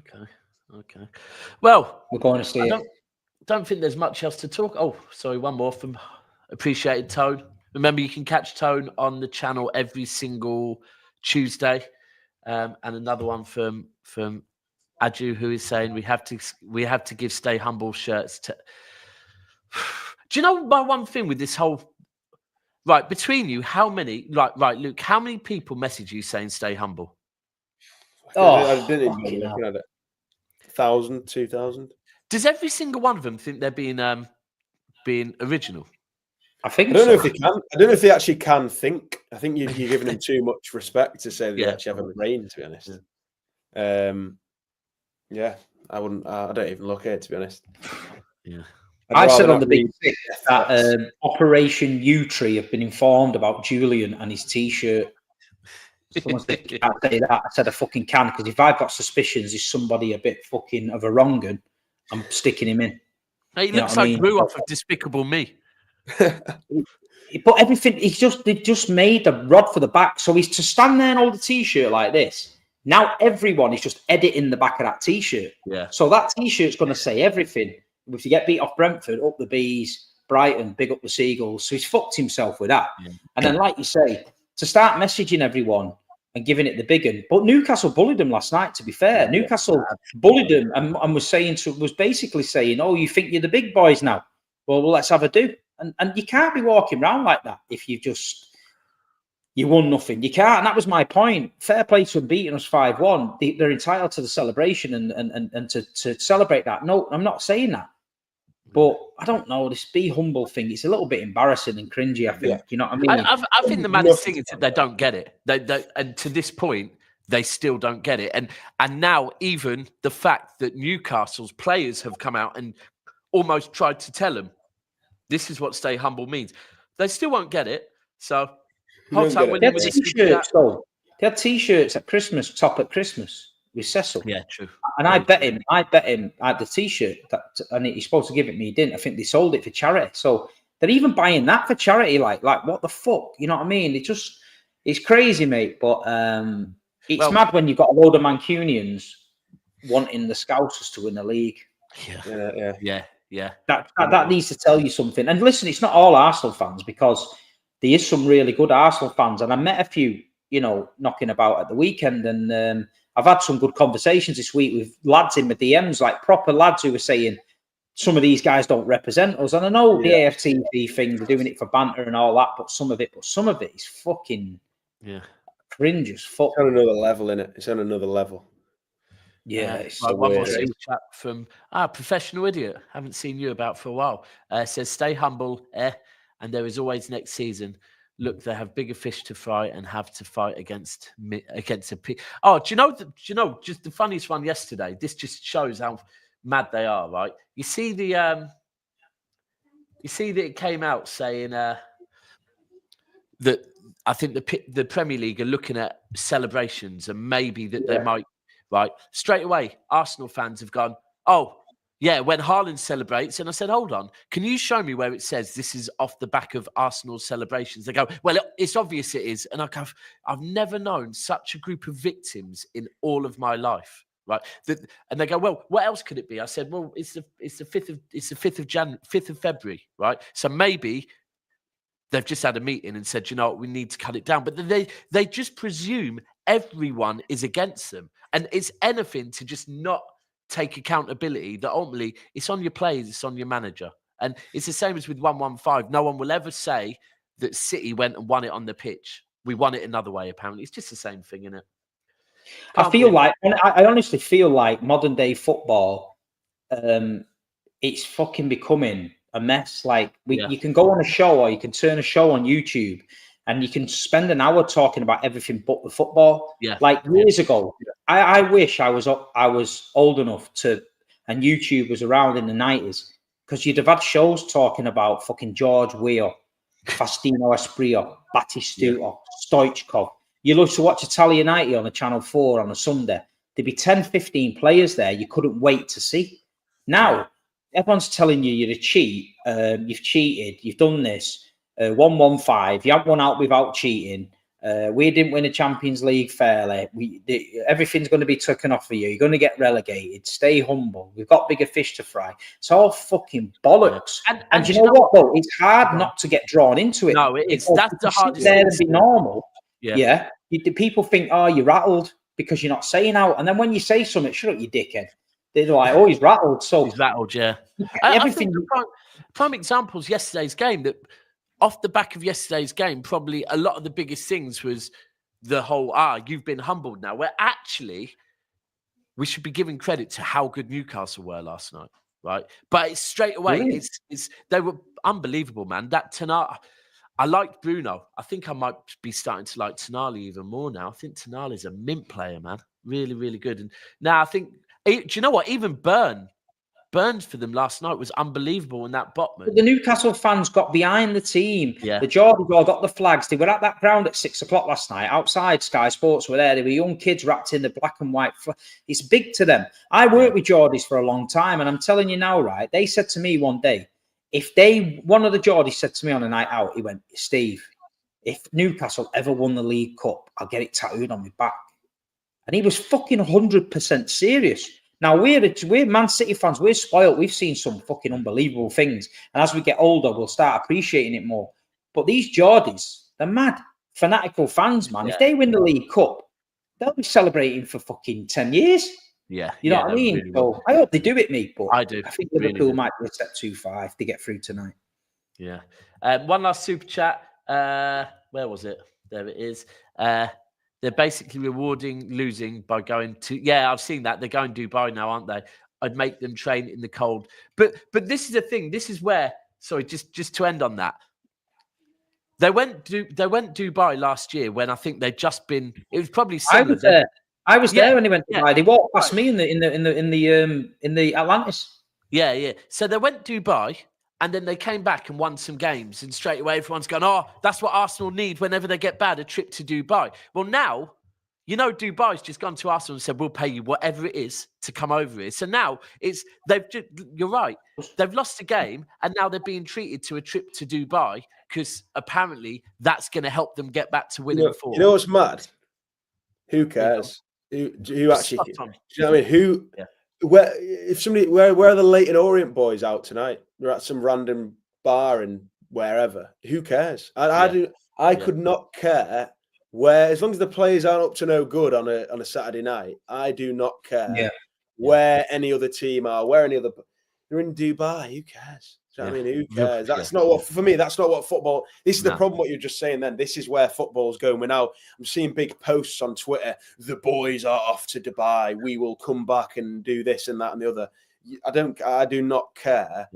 that. Okay. Well, we're going to see it. Don't think there's much else to talk. Oh, sorry, one more from Appreciated Tone. Remember, you can catch Tone on the channel every single Tuesday, and another one from Aju, who is saying we have to give Stay Humble shirts to. Do you know my one thing with this whole? Right, between you, how many? Right, Luke. How many people message you saying "Stay humble"? I didn't even look at it. 1,000, 2,000. Does every single one of them think they're being original? I think. I don't know if they can. I don't know if they actually can think. I think you're giving them too much respect to say they actually have a brain. To be honest. Yeah, I wouldn't. I don't even look at it, to be honest. Yeah. I said on the Big Six that Operation U-Tree have been informed about Julian and his T-shirt. Someone said, can't say that. I said I fucking can, because if I've got suspicions is somebody a bit fucking of a wrong un, I'm sticking him in. Hey, he looks like grew off of Despicable Me. But everything, they've just made a rod for the back. So he's to stand there and hold a T-shirt like this. Now everyone is just editing the back of that T-shirt. Yeah. So that T-shirt's going to say everything. If you get beat off Brentford, up the Bees, Brighton, big up the Seagulls. So he's fucked himself with that. Yeah. And then, like you say, to start messaging everyone and giving it the big one. But Newcastle bullied them last night, to be fair. Yeah, Newcastle bullied them and was basically saying, oh, you think you're the big boys now? Well, let's have a do. And you can't be walking around like that if you won nothing. You can't. And that was my point. Fair play to them beating us 5-1. They're entitled to the celebration and to celebrate that. No, I'm not saying that. But I don't know, this be humble thing, it's a little bit embarrassing and cringy, I think. Yeah. You know what I mean? I think the maddest thing is that they don't get it. And to this point, they still don't get it. And now even the fact that Newcastle's players have come out and almost tried to tell them, this is what Stay Humble means. They still won't get it. So, they had T-shirts at Christmas, top at Christmas. With Cecil. Yeah, true. And I bet him at the T-shirt and he's supposed to give it me. He didn't. I think they sold it for charity. So they're even buying that for charity. Like what the fuck? You know what I mean? It's crazy, mate. But it's mad when you've got a load of Mancunians wanting the Scousers to win the league. Yeah. That needs to tell you something. And listen, it's not all Arsenal fans, because there is some really good Arsenal fans. And I met a few, knocking about at the weekend, and I've had some good conversations this week with lads in my DMs, like proper lads who were saying some of these guys don't represent us. And I know the AFTV thing, they're doing it for banter and all that, but some of it is fucking cringe as fuck. It's on another level, innit? It's on another level. Yeah, it's so one more super chat from Professional Idiot. Haven't seen you about for a while. Says, stay humble, and there is always next season. Look, they have bigger fish to fry and have to fight against a pig. Oh, do you know? Just the funniest one yesterday. This just shows how mad they are, right? You see that it came out saying that I think the Premier League are looking at celebrations and maybe that they might, right? Straight away, Arsenal fans have gone, oh. Yeah, when Haaland celebrates, and I said, hold on, can you show me where it says this is off the back of Arsenal's celebrations? They go, well, it's obvious it is. And I've never known such a group of victims in all of my life, right? And they go, well, what else could it be? I said, well, it's the 5th of February, right? So maybe they've just had a meeting and said, you know what, we need to cut it down. But they just presume everyone is against them. And it's anything to just not take accountability that ultimately it's on your players, it's on your manager. And it's the same as with 115. No one will ever say that City went and won it on the pitch. We won it another way, apparently. It's just the same thing, isn't it? I honestly feel like modern day football, it's fucking becoming a mess. Like you can go on a show or you can turn a show on YouTube and you can spend an hour talking about everything but the football. Yeah. Like years ago, I wish I was old enough to, and YouTube was around in the 90s, because you'd have had shows talking about fucking George Weah, Faustino Asprilla, Batistuta, Stoichkov. You love to watch Italian 90 on the Channel 4 on a Sunday. There'd be 10, 15 players there you couldn't wait to see. Now, everyone's telling you you're a cheat. You've cheated. You've done this. 1-1-5. You haven't won out without cheating. We didn't win a Champions League fairly. Everything's going to be taken off of you. You're going to get relegated. Stay humble. We've got bigger fish to fry. It's all fucking bollocks. And you know what, though? It's hard not to get drawn into it. No, it's that's the hardest thing. There and be normal. Yeah. People think, oh, you're rattled because you're not saying out. And then when you say something, shut up, you dickhead. They're like, oh, he's rattled. So he's rattled, yeah. Everything. I think prime examples yesterday's game, that off the back of yesterday's game, probably a lot of the biggest things was the whole, you've been humbled now, where actually we should be giving credit to how good Newcastle were last night, right? But it's straight away, Really? they were unbelievable, man. That Tonali, I liked Bruno. I think I might be starting to like Tonali even more now. I think Tonali's a mint player, man. Really, really good. And now I think, do you know what? Even Burns for them last night was unbelievable in that Botman. The Newcastle fans got behind the team. Yeah. The Geordies all got the flags. They were at that ground at 6 o'clock last night. Outside, Sky Sports were there. They were young kids wrapped in the black and white. It's big to them. I worked with Geordies for a long time, and I'm telling you now, right? They said to me one day, one of the Geordies said to me on a night out, he went, Steve, if Newcastle ever won the League Cup, I'll get it tattooed on my back. And he was fucking 100% serious. Now, we're Man City fans. We're spoiled. We've seen some fucking unbelievable things. And as we get older, we'll start appreciating it more. But these Geordies, they're mad, fanatical fans, man. Yeah. If they win the League Cup, they'll be celebrating for fucking 10 years. Yeah. You know what I mean? Really so I hope they do it, mate. But I do. I think Liverpool might be a step too far if they get through tonight. Yeah. One last super chat. Where was it? There it is. They're basically rewarding losing by going to... Yeah, I've seen that. They're going to Dubai now, aren't they? I'd make them train in the cold. But this is the thing. This is where... Sorry, just to end on that. They went Dubai last year when I think they'd just been... It was probably similar. I was there when they went to Dubai. They walked past me in the Atlantis. Yeah. So they went Dubai... And then they came back and won some games. And straight away, everyone's gone, oh, that's what Arsenal need whenever they get bad, a trip to Dubai. Well, now, you know, Dubai's just gone to Arsenal and said, we'll pay you whatever it is to come over here. So now, you're right. They've lost a game, and now they're being treated to a trip to Dubai because apparently that's going to help them get back to winning form. You know what's mad? Who cares? Who actually... Do you know what I mean? Who... Yeah. Where are the Leyton Orient boys out tonight? They're at some random bar in wherever. Who cares? I could not care where, as long as the players aren't up to no good on a Saturday night. I do not care where any other team are, where any other. You're in Dubai. Who cares? Do you know what I mean? Who cares? That's not what, for me, that's not what football... This is the problem, what you're just saying then. This is where football's going. I'm seeing big posts on Twitter. The boys are off to Dubai. We will come back and do this and that and the other. I do not care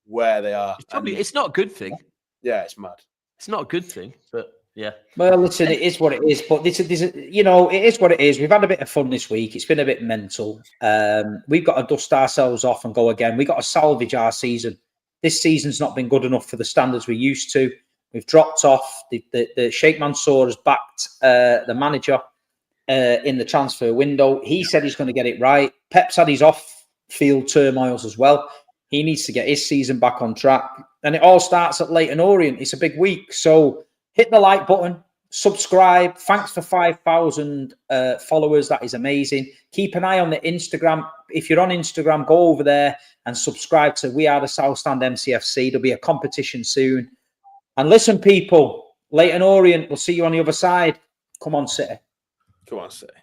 where they are. It's not a good thing. Yeah, it's mad. It's not a good thing, but yeah. Well, listen, it is what it is. But this is, you know, it is what it is. We've had a bit of fun this week. It's been a bit mental. We've got to dust ourselves off and go again. We've got to salvage our season. This season's not been good enough for the standards we're used to. We've dropped off. The Sheikh Mansour has backed the manager in the transfer window. He said he's going to get it right. Pep's had his off-field turmoils as well. He needs to get his season back on track. And it all starts at Leyton Orient. It's a big week. So hit the like button. Subscribe. Thanks for 5,000 followers. That is amazing. Keep an eye on the Instagram. If you're on Instagram, go over there and subscribe to We Are the South Stand MCFC. There'll be a competition soon. And listen, people, Leyton Orient, we'll see you on the other side. Come on, City. Come on, City.